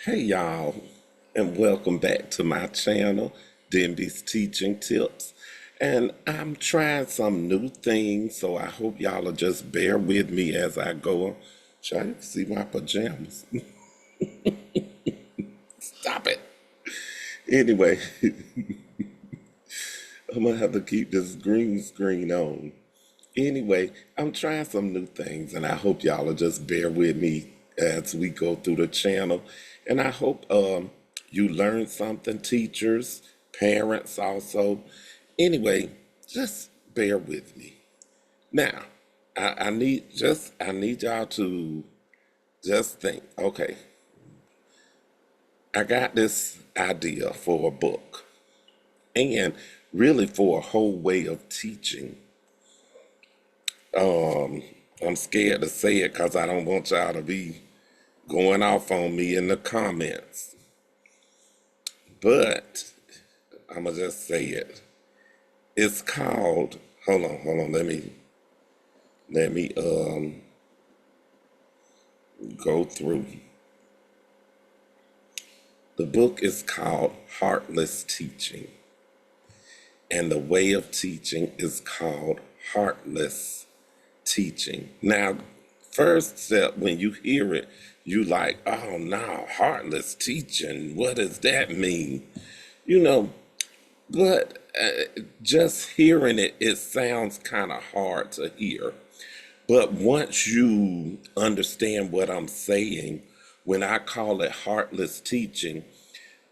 Hey y'all, and welcome back to my channel, Demby's Teaching Tips. And I'm trying some new things, so I hope y'all will just bear with me as I go. Trying to see my pajamas. Stop it. Anyway, I'm gonna have to keep this green screen on. Anyway, I'm trying some new things, and I hope y'all will just bear with me as we go through the channel. And I hope you learn something, teachers, parents also. Anyway, just bear with me. Now, I need y'all to just think. Okay, I got this idea for a book, and really for a whole way of teaching. Um, I'm scared to say it because I don't want y'all to be going off on me in the comments. But I'm gonna just say it. It's called. Hold on. Let me go through. The book is called Heartless Teaching, and the way of teaching is called Heartless Teaching. Now, first step, when you hear it, you like, oh no, heartless teaching. What does that mean? You know, but just hearing it, it sounds kind of hard to hear. But once you understand what I'm saying, when I call it heartless teaching,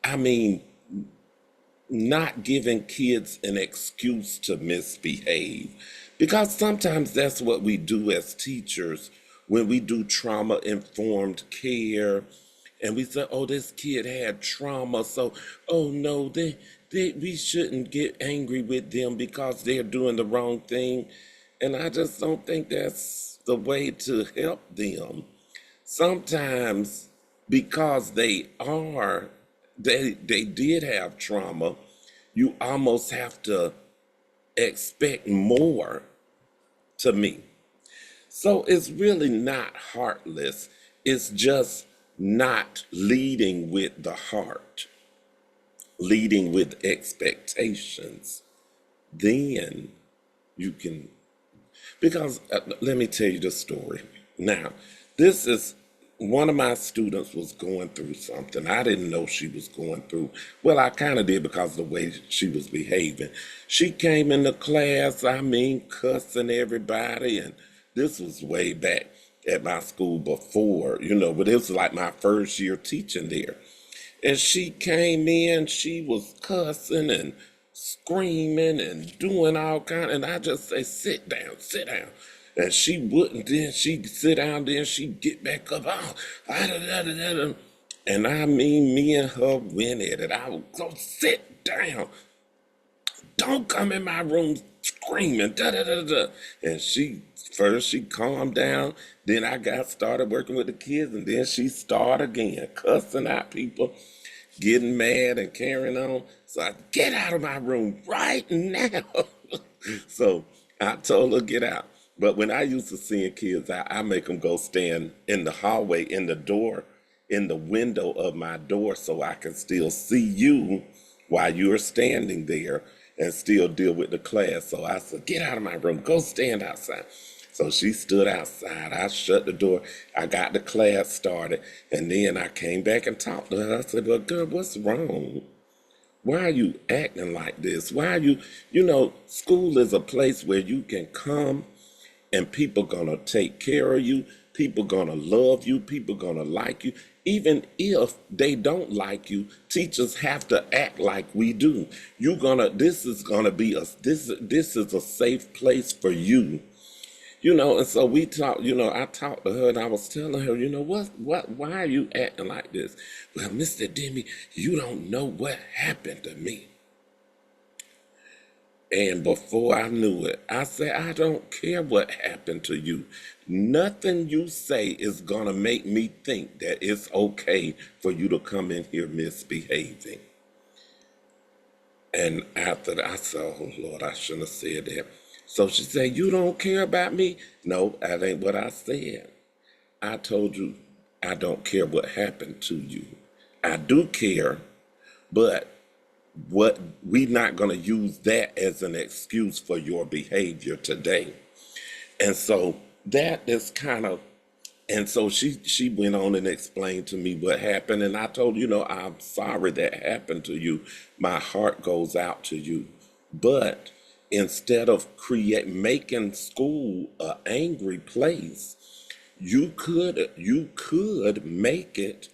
I mean not giving kids an excuse to misbehave. Because sometimes that's what we do as teachers when we do trauma informed care and we say, oh, this kid had trauma, so, oh no, we shouldn't get angry with them because they're doing the wrong thing. And I just don't think that's the way to help them. Sometimes because they did have trauma, you almost have to expect more to me. So it's really not heartless. It's just not leading with the heart, leading with expectations. Then you can, because let me tell you the story. Now, this is one of my students was going through something. I didn't know she was going through. Well, I kind of did because of the way she was behaving. She came into class, I mean, cussing everybody. And this was way back at my school before, but it was like my first year teaching there. And she came in, she was cussing and screaming and doing all kind. And I just say, sit down, sit down. And she wouldn't. Then she'd sit down. Then she'd get back up. Oh, and I mean, me and her went at it. I would go sit down. Don't come in my room screaming. Da da da da. And she calmed down. Then I got started working with the kids, and then she started again, cussing out people, getting mad and carrying on. So I get out of my room right now. So I told her get out. But when I used to seeing kids, I make them go stand in the hallway, in the door, in the window of my door, so I can still see you while you're standing there and still deal with the class. So I said, get out of my room, go stand outside. So she stood outside. I shut the door. I got the class started. And then I came back and talked to her. I said, well, girl, what's wrong? Why are you acting like this? Why are school is a place where you can come and people gonna take care of you. People gonna love you. People gonna like you. Even if they don't like you, teachers have to act like we do. This is gonna be this is a safe place for you. And so we talked, I talked to her and I was telling her, why are you acting like this? Well, Mr. Demby, you don't know what happened to me. And before I knew it, I said, I don't care what happened to you. Nothing you say is going to make me think that it's okay for you to come in here misbehaving. And after that, I said, oh, Lord, I shouldn't have said that. So she said, you don't care about me? No, that ain't what I said. I told you I don't care what happened to you. I do care, but what we're not going to use that as an excuse for your behavior today. And so that is kind of, and so she went on and explained to me what happened, and I told her, I'm sorry that happened to you. My heart goes out to you, but instead of making school an angry place, you could make it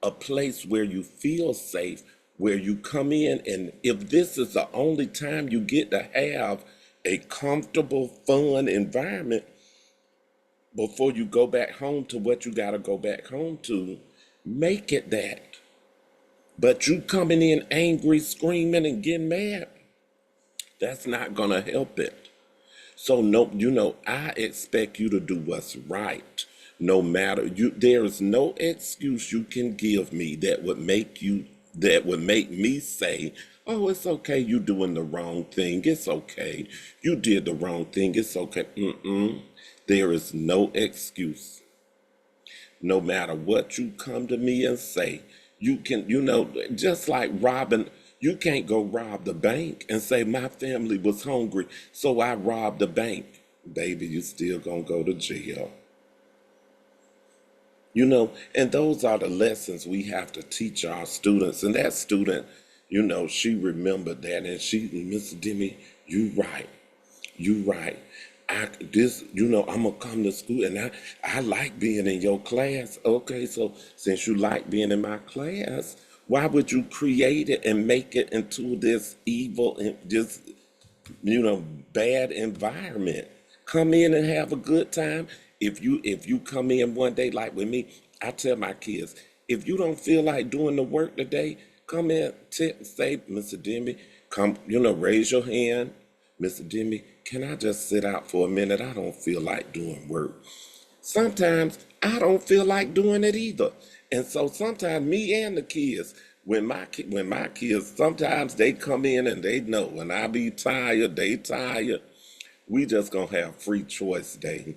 a place where you feel safe, where you come in, and if this is the only time you get to have a comfortable, fun environment before you go back home to what you got to go back home to, make it that. But you coming in angry, screaming, and getting mad, that's not going to help it. So no, I expect you to do what's right. No matter there is no excuse you can give me that would make me say, "Oh, it's okay. You doing the wrong thing. It's okay. You did the wrong thing. It's okay." Mm-mm. There is no excuse. No matter what you come to me and say, you can, just like robbing, you can't go rob the bank and say, my family was hungry, so I robbed the bank. Baby, you still gonna go to jail. And those are the lessons we have to teach our students. And that student, she remembered that, and Miss Demmy, you right. You right. I'm gonna come to school, and I like being in your class. Okay, so since you like being in my class, why would you create it and make it into this evil and this bad environment? Come in and have a good time. If you come in one day like with me, I tell my kids, if you don't feel like doing the work today, come in, say, Mr. Demby, come, raise your hand. Mr. Demby, can I just sit out for a minute? I don't feel like doing work. Sometimes I don't feel like doing it either. And so sometimes me and the kids, when my kids, sometimes they come in and they know when I be tired, they tired. We just gonna have free choice day.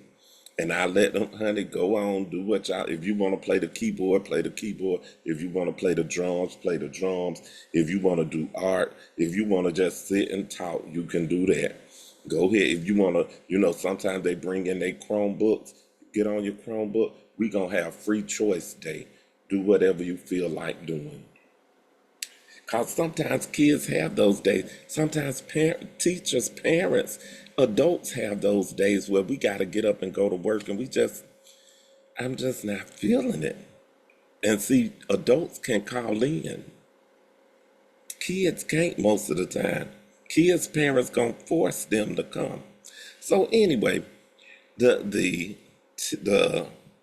And I let them, honey, go on, do what y'all. If you want to play the keyboard, play the keyboard. If you want to play the drums, play the drums. If you want to do art, if you want to just sit and talk, you can do that. Go ahead. If you want to, sometimes they bring in their Chromebooks. Get on your Chromebook. We gonna have free choice day. Do whatever you feel like doing. Because sometimes kids have those days. Sometimes teachers, parents, adults have those days where we got to get up and go to work, and I'm just not feeling it. And see, adults can call in. Kids can't most of the time. Kids' parents gonna force them to come. So anyway, the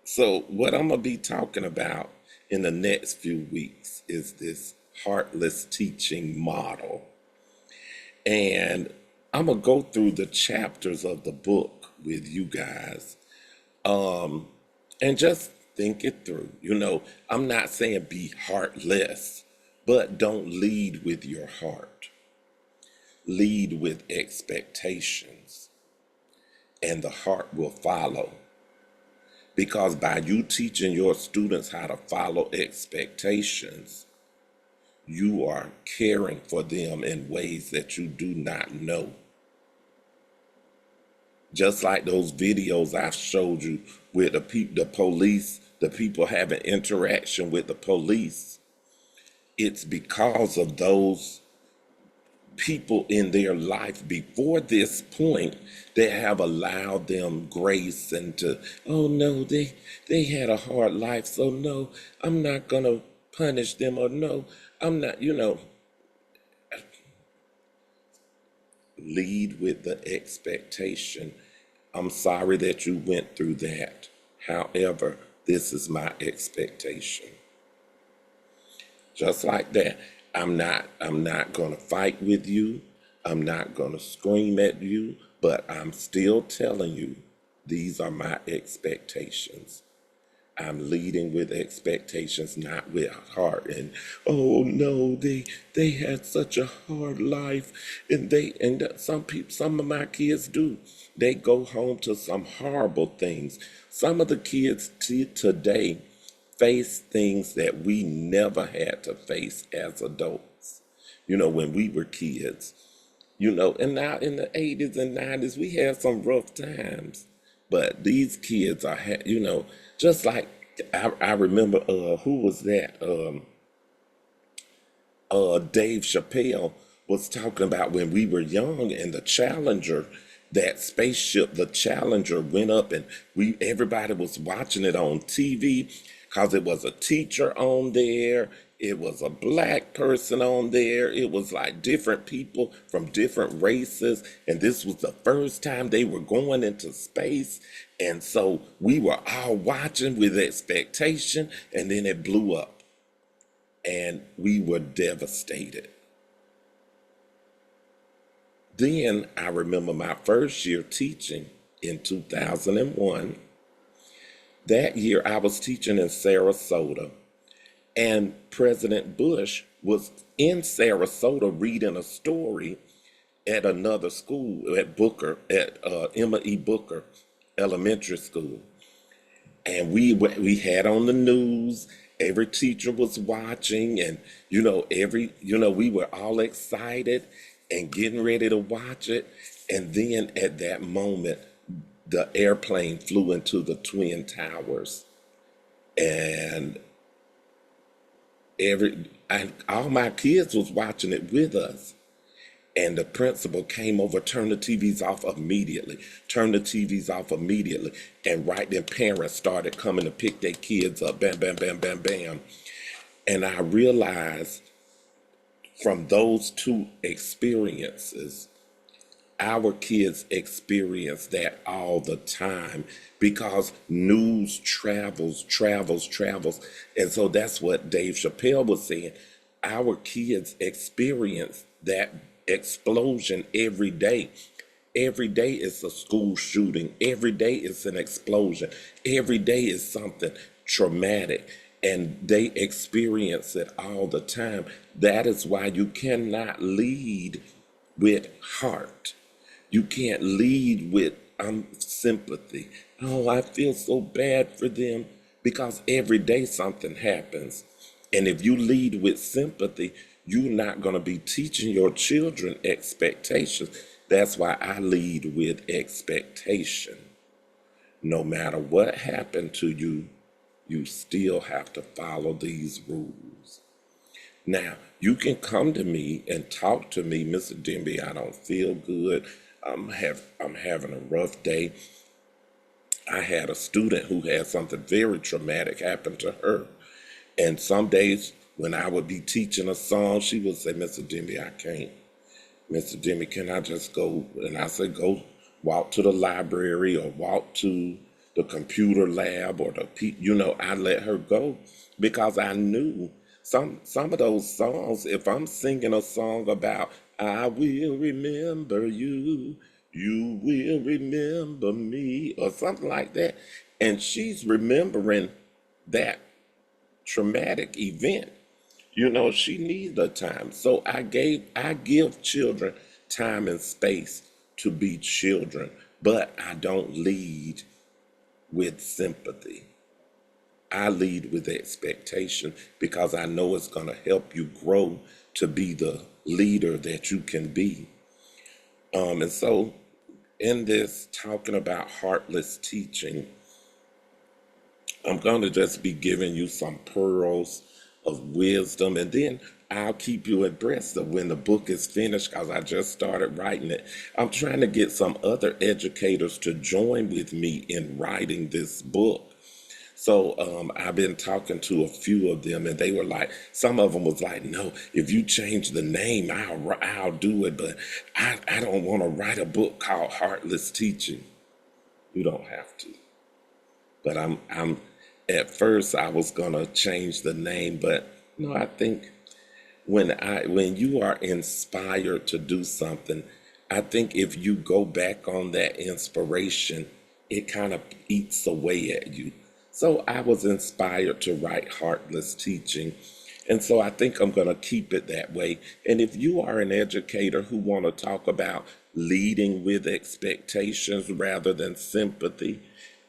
so what I'm gonna be talking about in the next few weeks is this Heartless teaching model. And I'm gonna go through the chapters of the book with you guys, and just think it through. I'm not saying be heartless, but don't lead with your heart. Lead with expectations, and the heart will follow. Because by you teaching your students how to follow expectations, you are caring for them in ways that you do not know. Just like those videos I showed you with the police, the people having interaction with the police, it's because of those people in their life before this point that have allowed them grace and to, oh no, they had a hard life, so no, I'm not gonna punish them, or no, I'm not, lead with the expectation. I'm sorry that you went through that. However, this is my expectation. Just like that. I'm not gonna fight with you. I'm not gonna scream at you, but I'm still telling you these are my expectations. I'm leading with expectations, not with heart. And oh no, they had such a hard life, and some of my kids do. They go home to some horrible things. Some of the kids today face things that we never had to face as adults, when we were kids. And now in the 80s and 90s, we had some rough times. But these kids are, just like I remember, who was that? Dave Chappelle was talking about when we were young and the Challenger, that spaceship, the Challenger went up and everybody was watching it on TV because it was a teacher on there. It was a black person on there. It was like different people from different races. And this was the first time they were going into space. And so we were all watching with expectation, and then it blew up and we were devastated. Then I remember my first year teaching in 2001. That year I was teaching in Sarasota, and President Bush was in Sarasota reading a story at another school, at Emma E. Booker Elementary School. And we had on the news. Every teacher was watching, and we were all excited and getting ready to watch it. And then at that moment, the airplane flew into the Twin Towers, and all my kids was watching it with us. And the principal came over, turned the TVs off immediately, And right then parents started coming to pick their kids up, bam, bam, bam, bam, bam. And I realized from those two experiences, our kids experience that all the time because news travels. And so that's what Dave Chappelle was saying. Our kids experience that explosion every day. Every day is a school shooting. Every day is an explosion. Every day is something traumatic. And they experience it all the time. That is why you cannot lead with heart. You can't lead with sympathy. Oh, I feel so bad for them, because every day something happens. And if you lead with sympathy, you're not going to be teaching your children expectations. That's why I lead with expectation. No matter what happened to you, you still have to follow these rules. Now, you can come to me and talk to me, Mr. Demby, I don't feel good. I'm having a rough day. I had a student who had something very traumatic happen to her. And some days when I would be teaching a song, she would say, Mr. Demby, I can't. Mr. Demby, can I just go? And I said, go walk to the library or walk to the computer lab or I let her go, because I knew some of those songs, if I'm singing a song about I will remember you, you will remember me, or something like that, and she's remembering that traumatic event, she needs the time. So I give children time and space to be children, but I don't lead with sympathy. I lead with expectation, because I know it's going to help you grow to be the leader that you can be. And so in this, talking about heartless teaching, I'm going to just be giving you some pearls of wisdom, and then I'll keep you abreast of when the book is finished, because I just started writing it. I'm trying to get some other educators to join with me in writing this book. So I've been talking to a few of them, and they were like, some of them was like, no, if you change the name, I'll do it, but I don't want to write a book called Heartless Teaching. You don't have to. But I'm at first I was gonna change the name, but no, I think when you are inspired to do something, I think if you go back on that inspiration, it kind of eats away at you. So I was inspired to write Heartless Teaching. And so I think I'm going to keep it that way. And if you are an educator who want to talk about leading with expectations rather than sympathy,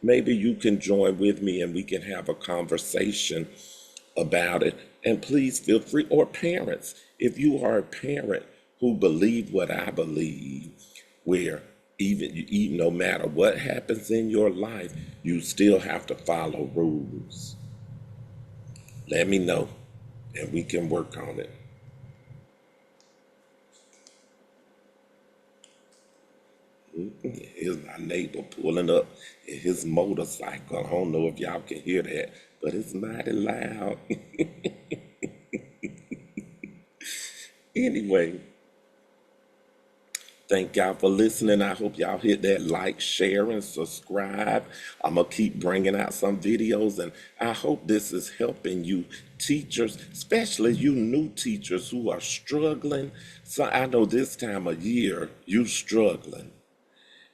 maybe you can join with me and we can have a conversation about it. And please feel free, or parents, if you are a parent who believe what I believe, where even no matter what happens in your life, you still have to follow rules. Let me know and we can work on it. Here's my neighbor pulling up in his motorcycle. I don't know if y'all can hear that, but it's mighty loud. Anyway, thank y'all for listening. I hope y'all hit that like, share, and subscribe. I'm going to keep bringing out some videos, and I hope this is helping you teachers, especially you new teachers who are struggling. So I know this time of year, you struggling.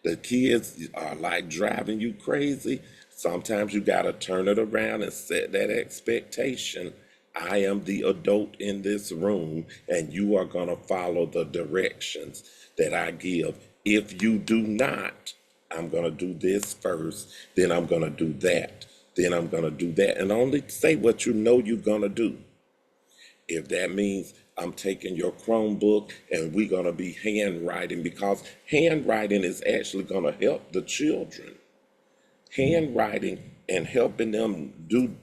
The kids are like driving you crazy. Sometimes you got to turn it around and set that expectation. I am the adult in this room, and you are going to follow the directions that I give. If you do not, I'm going to do this first, then I'm going to do that, then I'm going to do that, and only say what you know you're going to do. If that means I'm taking your Chromebook and we're going to be handwriting, because handwriting is actually going to help the children. Handwriting and helping them do,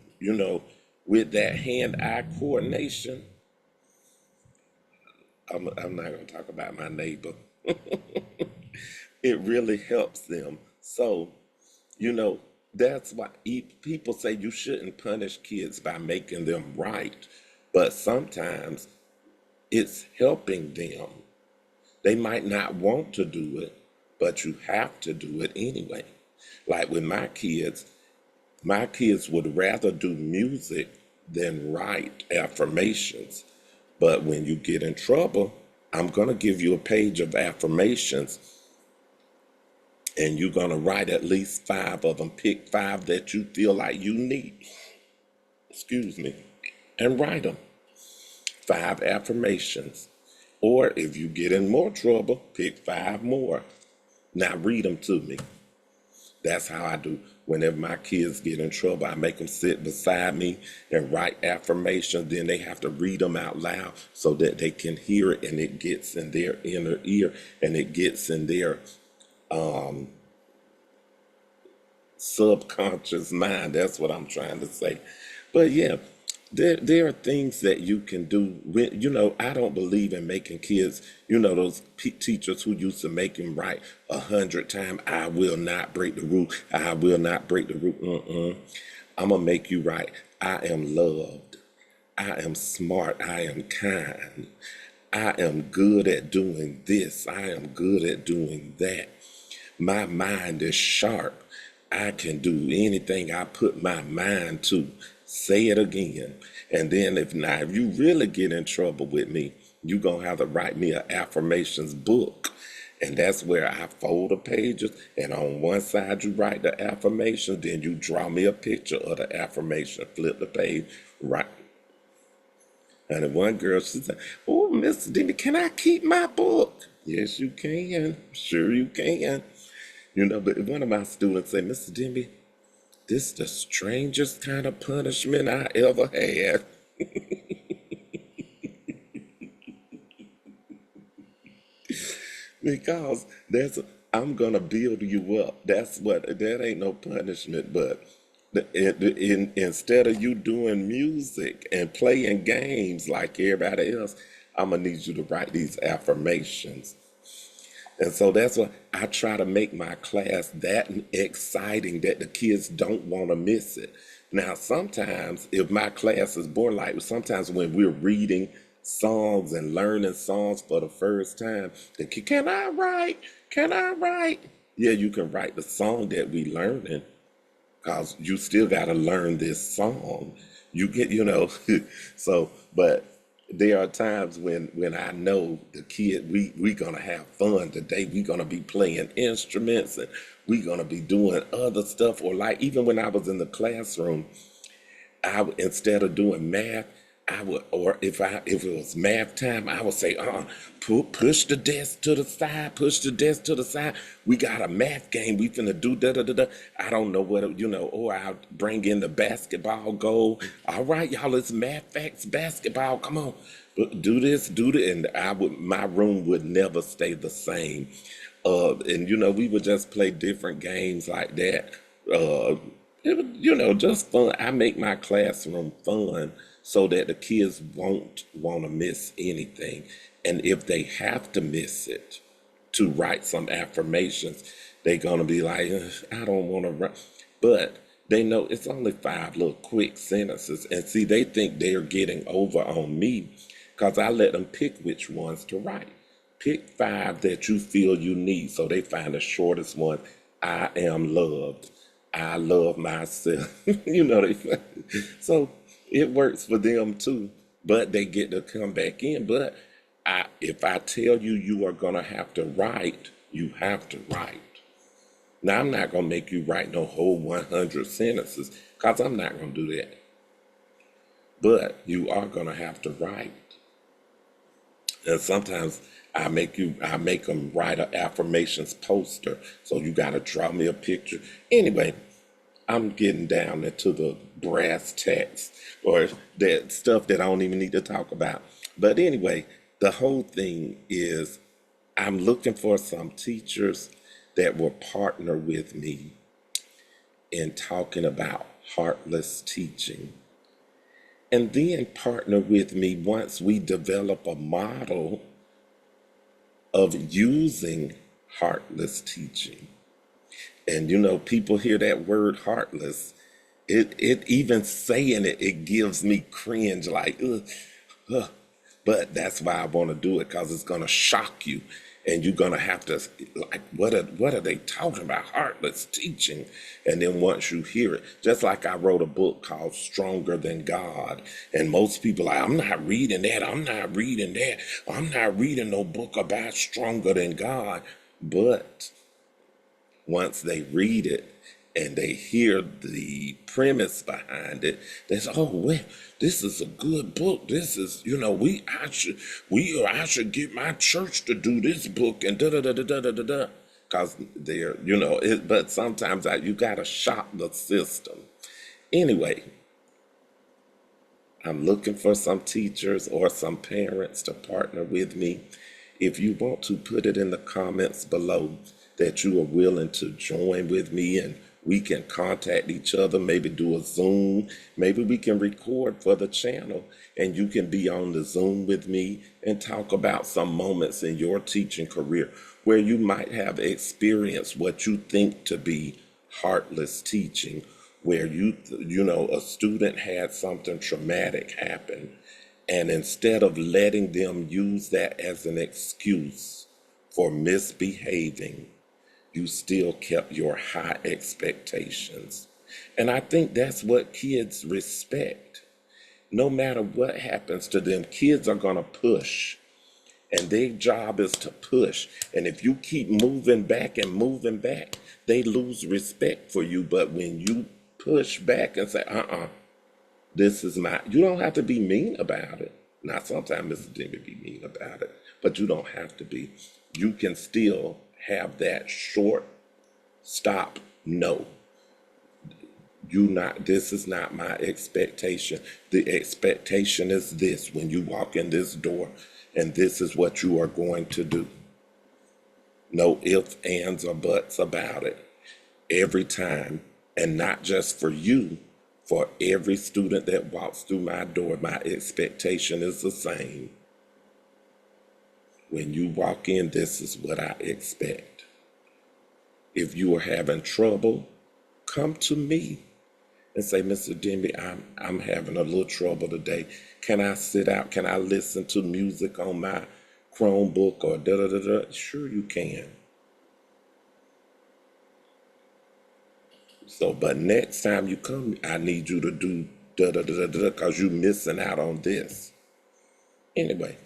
with that hand-eye coordination. I'm not going to talk about my neighbor. It really helps them. So, you know, that's why people say you shouldn't punish kids by making them right. But sometimes it's helping them. They might not want to do it, but you have to do it anyway. Like with my kids would rather do music than write affirmations. But when you get in trouble, I'm going to give you a page of affirmations and you're going to write at least 5 of them. Pick 5 that you feel like you need, excuse me, and write them. 5 affirmations. Or if you get in more trouble, pick 5 more. Now read them to me. That's how I do. Whenever my kids get in trouble, I make them sit beside me and write affirmations. Then they have to read them out loud so that they can hear it and it gets in their inner ear and it gets in their subconscious mind. That's what I'm trying to say. But yeah, there are things that you can do with, I don't believe in making kids, those teachers who used to make them write 100 times, I will not break the rule, I will not break the rule. I'm going to make you write, I am loved, I am smart, I am kind, I am good at doing this, I am good at doing that. My mind is sharp. I can do anything I put my mind to. Say it again. And then if you really get in trouble with me, you're going to have to write me an affirmations book. And that's where I fold the pages. And on one side, you write the affirmation. Then you draw me a picture of the affirmation. Flip the page. Right. And then one girl, she said, oh, Mr. Demby, can I keep my book? Yes, you can. Sure you can. But one of my students said, Mr. Demby, this is the strangest kind of punishment I ever had. Because I'm gonna build you up. That ain't no punishment, but instead of you doing music and playing games like everybody else, I'm gonna need you to write these affirmations. And so that's why I try to make my class that exciting that the kids don't want to miss it. Now, sometimes if my class is boring, like sometimes when we're reading songs and learning songs for the first time, the kid, can I write? Can I write? Yeah, you can write the song that we learning because you still got to learn this song. You get, so, but there are times when I know the kid, we gonna have fun today. We gonna be playing instruments and we gonna be doing other stuff. Or like even when I was in the classroom, instead of doing math, I would, or if it was math time, I would say, push the desk to the side, push the desk to the side. We got a math game. We finna do da da da da. I don't know or I'll bring in the basketball goal. All right, y'all, it's math facts basketball. Come on, do this, do that, and my room would never stay the same. And we would just play different games like that. It was, just fun. I make my classroom fun so that the kids won't want to miss anything. And if they have to miss it to write some affirmations, they're going to be like, "Ugh, I don't want to write." But they know it's only 5 little quick sentences. And see, they think they're getting over on me because I let them pick which ones to write. Pick 5 that you feel you need. So they find the shortest one. I am loved. I love myself. So it works for them too. But they get to come back in. But if I tell you you are gonna have to write, you have to write. Now I'm not gonna make you write no whole 100 sentences because I'm not gonna do that. But you are gonna have to write. And sometimes I make them write an affirmations poster. So you got to draw me a picture. Anyway, I'm getting down into the brass tacks or that stuff that I don't even need to talk about. But anyway, the whole thing is I'm looking for some teachers that will partner with me in talking about heartless teaching. And then partner with me once we develop a model of using heartless teaching. And people hear that word heartless. It even saying it gives me cringe, like, ugh, ugh. But that's why I want to do it, because it's gonna shock you. And you're gonna have to, like, what are they talking about? Heartless teaching. And then once you hear it, just like I wrote a book called Stronger Than God. And most people are like, I'm not reading that, I'm not reading that, I'm not reading no book about stronger than God. But once they read it and they hear the premise behind it, they say, "Oh, well, this is a good book. This is, I should get my church to do this book and da da da da da da da da." Because but sometimes you gotta shock the system. Anyway, I'm looking for some teachers or some parents to partner with me. If you want to, put it in the comments below that you are willing to join with me, and we can contact each other, maybe do a Zoom. Maybe we can record for the channel and you can be on the Zoom with me and talk about some moments in your teaching career where you might have experienced what you think to be heartless teaching, where a student had something traumatic happen, and instead of letting them use that as an excuse for misbehaving, you still kept your high expectations. And I think that's what kids respect. No matter what happens to them, kids are going to push. And their job is to push. And if you keep moving back, they lose respect for you. But when you push back and say, this is you don't have to be mean about it. Now, sometimes Mr. Demby be mean about it, but you don't have to be. You can still have that short stop. No, this is not my expectation. The expectation is this when you walk in this door, and this is what you are going to do. No ifs, ands, or buts about it. Every time, and not just for you, for every student that walks through my door, my expectation is the same. When you walk in, this is what I expect. If you are having trouble, come to me and say, "Mr. Demby, I'm having a little trouble today. Can I sit out? Can I listen to music on my Chromebook or da da da da?" Sure, you can. So, but next time you come, I need you to do da da da da da because you're missing out on this. Anyway,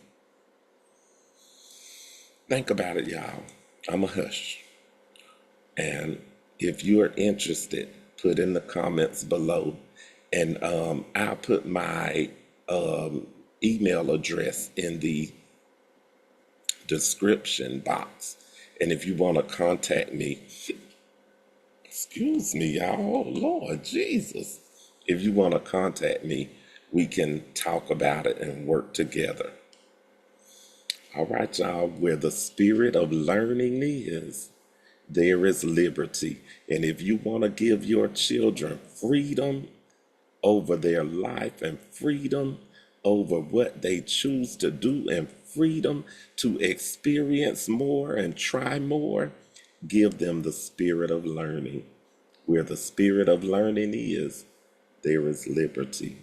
think about it, y'all. I'm a hush. And if you're interested, put in the comments below. And I'll put my email address in the description box. And if you want to contact me, excuse me, y'all, oh, Lord Jesus. If you want to contact me, we can talk about it and work together. All right, y'all, where the spirit of learning is, there is liberty. And if you want to give your children freedom over their life and freedom over what they choose to do and freedom to experience more and try more, give them the spirit of learning. Where the spirit of learning is, there is liberty.